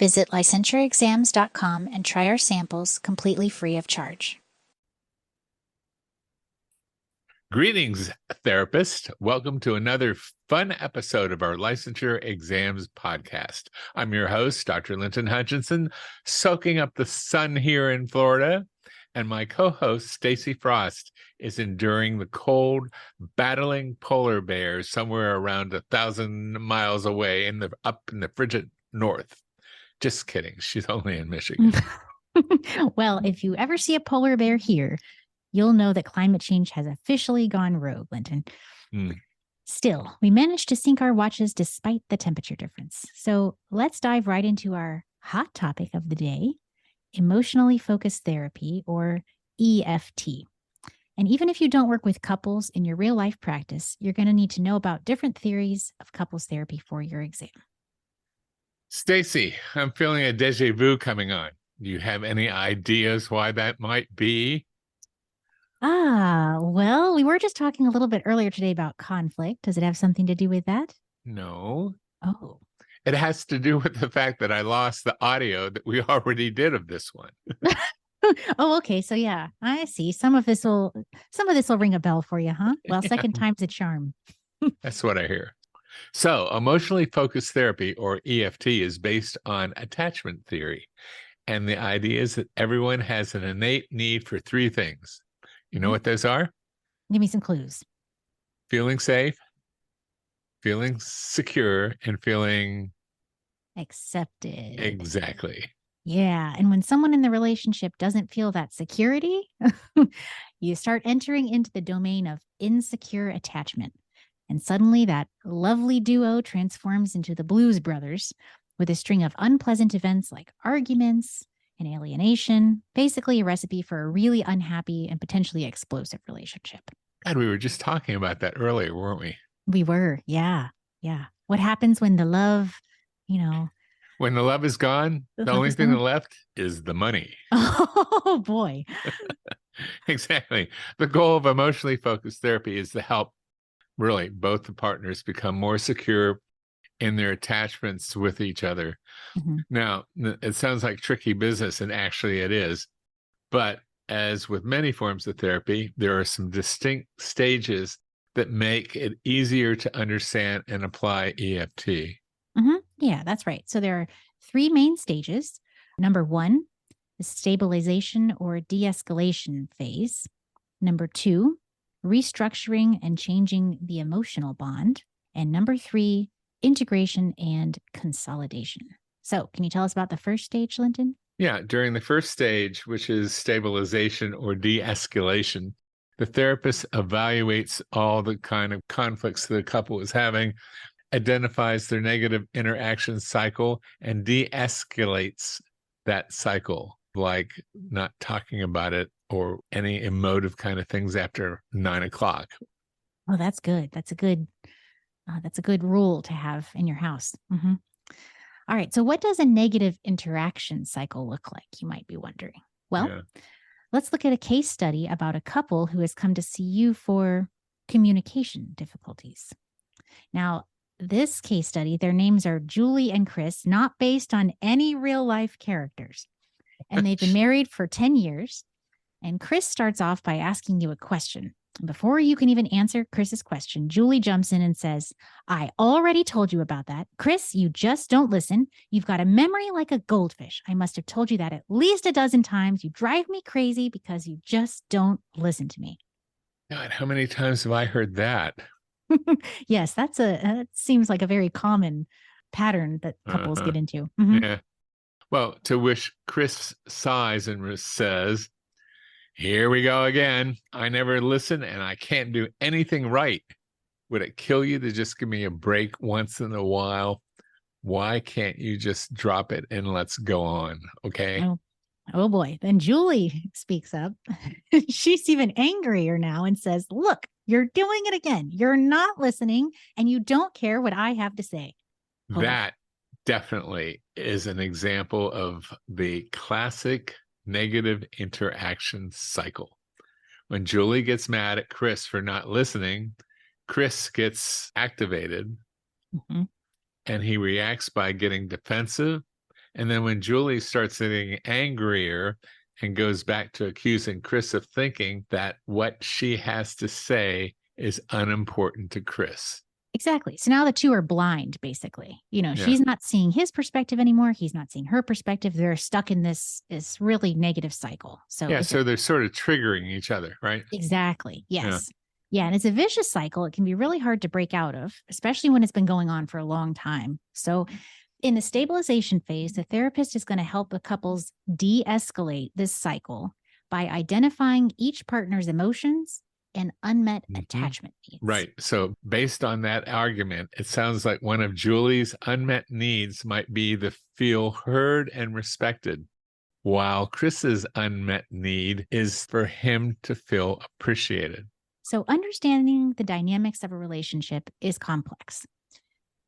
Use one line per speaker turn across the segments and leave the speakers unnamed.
Visit licensureexams.com and try our samples completely free of charge.
Greetings, therapist. Welcome to another fun episode of our Licensure Exams podcast. I'm your host, Dr. Linton Hutchinson, soaking up the sun here in Florida, and my co-host, Stacy Frost, is enduring the cold, battling polar bears somewhere around 1,000 miles away up in the frigid north. Just kidding. She's only in Michigan.
Well, if you ever see a polar bear here, you'll know that climate change has officially gone rogue, Linton. Still, we managed to sync our watches despite the temperature difference. So let's dive right into our hot topic of the day, emotionally focused therapy, or EFT. And even if you don't work with couples in your real life practice, you're going to need to know about different theories of couples therapy for your exam.
Stacy, I'm feeling a déjà vu coming on. Do you have any ideas why that might be?
Well, we were just talking a little bit earlier today about conflict. Does it have something to do with that?
No.
Oh.
It has to do with the fact that I lost the audio that we already did of this one.
Oh, okay. So yeah, I see. Some of this will ring a bell for you, huh? Well, second time's a charm.
That's what I hear. So, emotionally focused therapy, or EFT, is based on attachment theory. And the idea is that everyone has an innate need for three things. You know what those are?
Give me some clues.
Feeling safe, feeling secure, and feeling
accepted.
Exactly.
Yeah. And when someone in the relationship doesn't feel that security, you start entering into the domain of insecure attachment. And suddenly that lovely duo transforms into the Blues Brothers with a string of unpleasant events like arguments and alienation, basically a recipe for a really unhappy and potentially explosive relationship.
God, we were just talking about that earlier, weren't we?
We were. Yeah. Yeah. What happens when the love,
when the love is gone, the only thing left is the money.
Oh, boy.
Exactly. The goal of emotionally focused therapy is to help really both the partners become more secure in their attachments with each other. Mm-hmm. Now, it sounds like tricky business, and actually it is. But as with many forms of therapy, there are some distinct stages that make it easier to understand and apply EFT.
Mm-hmm. Yeah, that's right. So there are three main stages. Number one, the stabilization or de-escalation phase. Number two, restructuring and changing the emotional bond. And number three, integration and consolidation. So can you tell us about the first stage, Linton?
Yeah, during the first stage, which is stabilization or de-escalation, the therapist evaluates all the kind of conflicts the couple is having, identifies their negative interaction cycle, and de-escalates that cycle, like not talking about it or any emotive kind of things after 9 o'clock.
Oh, that's good. That's a good rule to have in your house. Mm-hmm. All right. So what does a negative interaction cycle look like? You might be wondering. Well, let's look at a case study about a couple who has come to see you for communication difficulties. Now, this case study, their names are Julie and Chris, not based on any real life characters. And they've been married for 10 years. And Chris starts off by asking you a question. Before you can even answer Chris's question, Julie jumps in and says, I already told you about that. Chris, you just don't listen. You've got a memory like a goldfish. I must have told you that at least a dozen times. You drive me crazy because you just don't listen to me.
God, how many times have I heard that?
Yes, that seems like a very common pattern that couples get into. Mm-hmm.
Yeah. Well, to which Chris sighs and says, here we go again. I never listen and I can't do anything right. Would it kill you to just give me a break once in a while? Why can't you just drop it and let's go on? Okay.
Oh boy. Then Julie speaks up. She's even angrier now and says, look, you're doing it again. You're not listening and you don't care what I have to say.
That definitely is an example of the classic negative interaction cycle. When Julie gets mad at Chris for not listening, Chris gets activated and he reacts by getting defensive And then when Julie starts getting angrier and goes back to accusing Chris of thinking that what she has to say is unimportant to Chris.
Exactly. So now the two are blind, basically.
Yeah.
She's not seeing his perspective anymore. He's not seeing her perspective. They're stuck in this really negative cycle. So
yeah, so they're sort of triggering each other, right?
Exactly. Yes. Yeah. And it's a vicious cycle. It can be really hard to break out of, especially when it's been going on for a long time. So in the stabilization phase, the therapist is going to help the couples de-escalate this cycle by identifying each partner's emotions and unmet attachment needs.
Right. So based on that argument, it sounds like one of Julie's unmet needs might be to feel heard and respected, while Chris's unmet need is for him to feel appreciated.
So understanding the dynamics of a relationship is complex.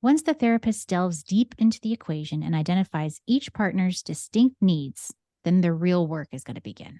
Once the therapist delves deep into the equation and identifies each partner's distinct needs, then the real work is going to begin.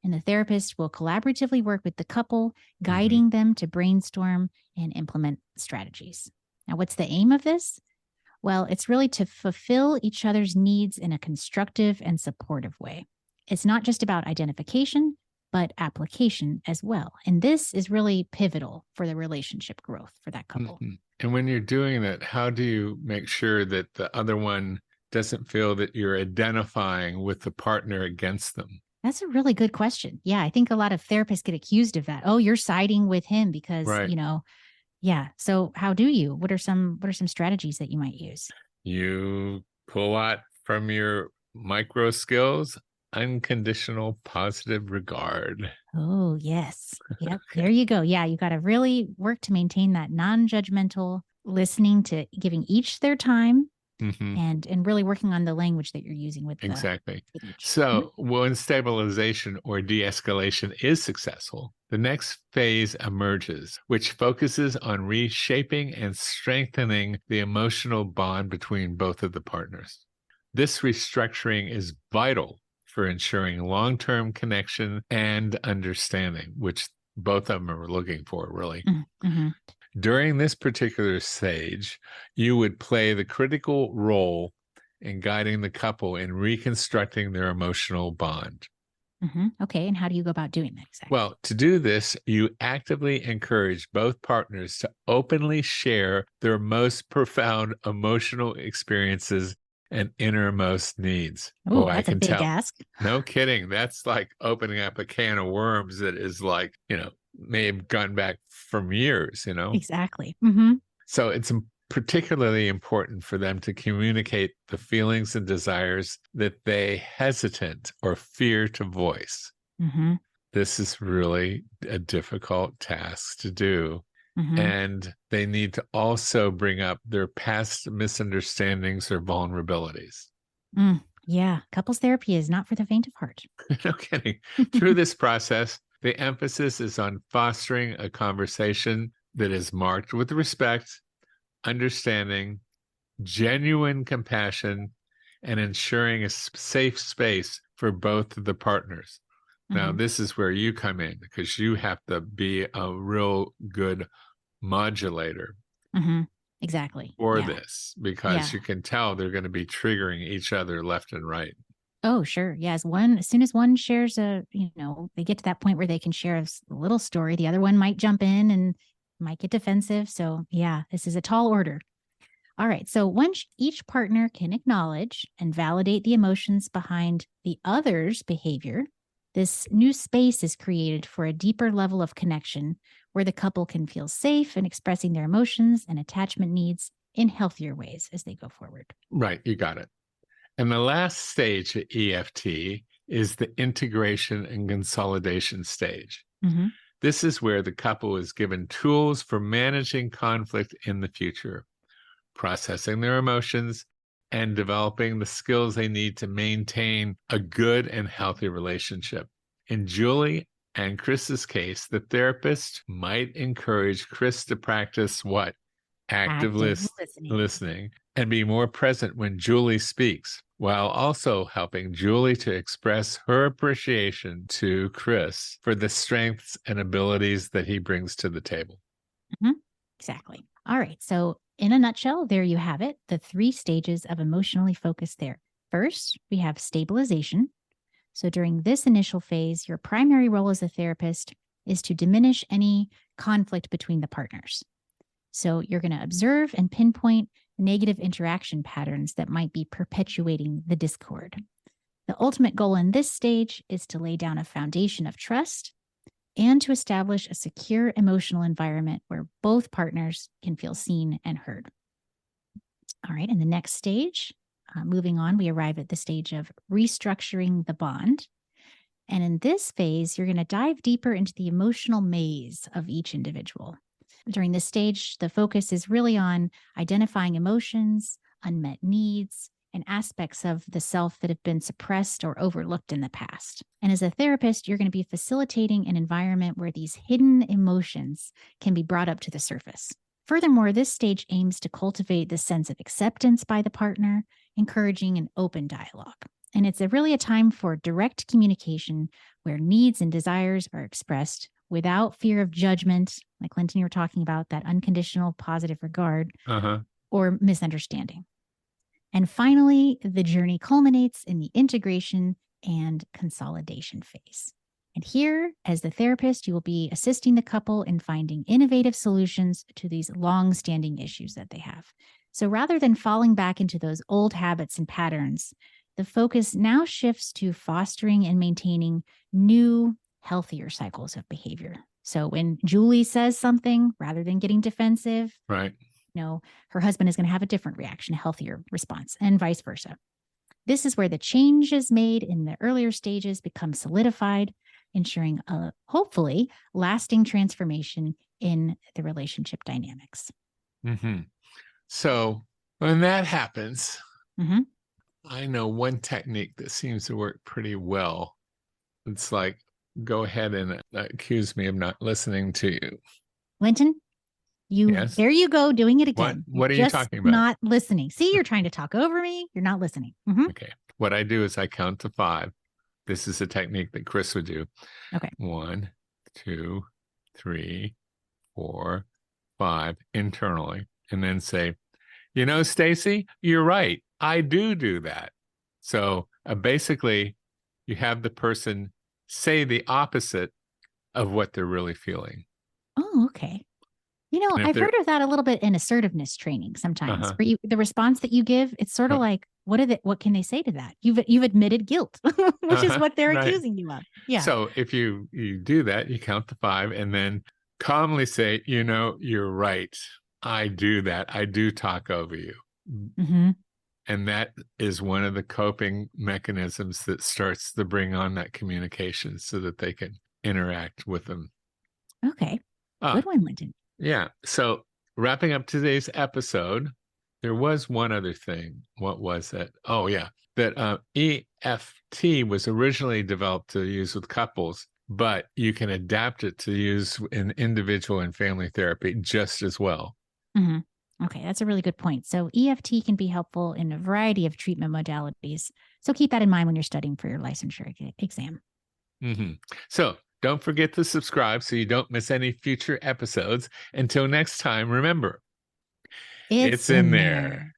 And the therapist will collaboratively work with the couple, guiding them to brainstorm and implement strategies. Now, what's the aim of this? Well, it's really to fulfill each other's needs in a constructive and supportive way. It's not just about identification, but application as well. And this is really pivotal for the relationship growth for that couple.
And when you're doing that, how do you make sure that the other one doesn't feel that you're identifying with the partner against them?
That's a really good question. Yeah, I think a lot of therapists get accused of that. Oh, you're siding with him because, yeah. So how do you? What are some strategies that you might use?
You pull out from your micro skills, unconditional positive regard.
Oh, yes. Yep. There you go. Yeah, you got to really work to maintain that non-judgmental listening, to giving each their time. And really working on the language that you're using with
exactly. So when stabilization or de-escalation is successful, the next phase emerges, which focuses on reshaping and strengthening the emotional bond between both of the partners. This restructuring is vital for ensuring long-term connection and understanding, which both of them are looking for, really. During this particular stage, you would play the critical role in guiding the couple in reconstructing their emotional bond.
Okay. And how do you go about doing that exactly?
Well, to do this, you actively encourage both partners to openly share their most profound emotional experiences and innermost needs.
Oh, that's a big ask.
No kidding. That's like opening up a can of worms that is like, may have gone back from years,
Exactly.
So it's particularly important for them to communicate the feelings and desires that they hesitant or fear to voice. This is really a difficult task to do. And they need to also bring up their past misunderstandings or vulnerabilities.
Yeah, couples therapy is not for the faint of heart.
No kidding. Through this process, the emphasis is on fostering a conversation that is marked with respect, understanding, genuine compassion, and ensuring a safe space for both of the partners. Now, this is where you come in, because you have to be a real good modulator.
Exactly.
For this, because you can tell they're going to be triggering each other left and right.
Oh, sure. Yeah. As soon as one shares they get to that point where they can share a little story, the other one might jump in and might get defensive. So yeah, this is a tall order. All right. So once each partner can acknowledge and validate the emotions behind the other's behavior, this new space is created for a deeper level of connection where the couple can feel safe in expressing their emotions and attachment needs in healthier ways as they go forward.
Right. You got it. And the last stage at EFT is the integration and consolidation stage. This is where the couple is given tools for managing conflict in the future, processing their emotions, and developing the skills they need to maintain a good and healthy relationship. In Julie and Chris's case, the therapist might encourage Chris to practice what? Active listening and be more present when Julie speaks, while also helping Julie to express her appreciation to Chris for the strengths and abilities that he brings to the table.
Exactly. All right. So in a nutshell, there you have it, the 3 stages of emotionally focused therapy. First, we have stabilization. So during this initial phase, your primary role as a therapist is to diminish any conflict between the partners. So you're going to observe and pinpoint negative interaction patterns that might be perpetuating the discord. The ultimate goal in this stage is to lay down a foundation of trust and to establish a secure emotional environment where both partners can feel seen and heard. All right, in the next stage, moving on, we arrive at the stage of restructuring the bond. And in this phase, you're going to dive deeper into the emotional maze of each individual. During this stage, the focus is really on identifying emotions, unmet needs, and aspects of the self that have been suppressed or overlooked in the past. And as a therapist, you're going to be facilitating an environment where these hidden emotions can be brought up to the surface. Furthermore, this stage aims to cultivate the sense of acceptance by the partner, encouraging an open dialogue. And it's really a time for direct communication where needs and desires are expressed without fear of judgment, like Linton, you were talking about, that unconditional positive regard or misunderstanding. And finally, the journey culminates in the integration and consolidation phase. And here, as the therapist, you will be assisting the couple in finding innovative solutions to these long-standing issues that they have. So rather than falling back into those old habits and patterns, the focus now shifts to fostering and maintaining new, healthier cycles of behavior. So when Julie says something, rather than getting defensive,
right,
her husband is going to have a different reaction, a healthier response, and vice versa. This is where the changes made in the earlier stages become solidified, ensuring a hopefully lasting transformation in the relationship dynamics.
So when that happens, I know one technique that seems to work pretty well. It's like, go ahead and accuse me of not listening to you.
Linton, there you go, doing it again.
What are you talking about?
Not listening. See, you're trying to talk over me. You're not listening.
Okay. What I do is I count to 5. This is a technique that Chris would do.
Okay.
1, 2, 3, 4, 5 internally, and then say, Stacy, you're right. I do that. So basically, you have the person say the opposite of what they're really feeling.
Oh, okay. I've heard of that a little bit in assertiveness training sometimes. Where the response that you give, it's sort of like, what can they say to that? You've admitted guilt, which is what they're accusing you of. Yeah.
So if you do that, you count to 5 and then calmly say, you're right. I do that. I do talk over you. And that is one of the coping mechanisms that starts to bring on that communication so that they can interact with them.
Okay. Good one, Linton.
Yeah. So wrapping up today's episode, there was one other thing. What was it? Oh, yeah. That EFT was originally developed to use with couples, but you can adapt it to use in individual and family therapy just as well.
Okay, that's a really good point. So EFT can be helpful in a variety of treatment modalities. So keep that in mind when you're studying for your licensure exam.
So don't forget to subscribe so you don't miss any future episodes. Until next time, remember, it's in there.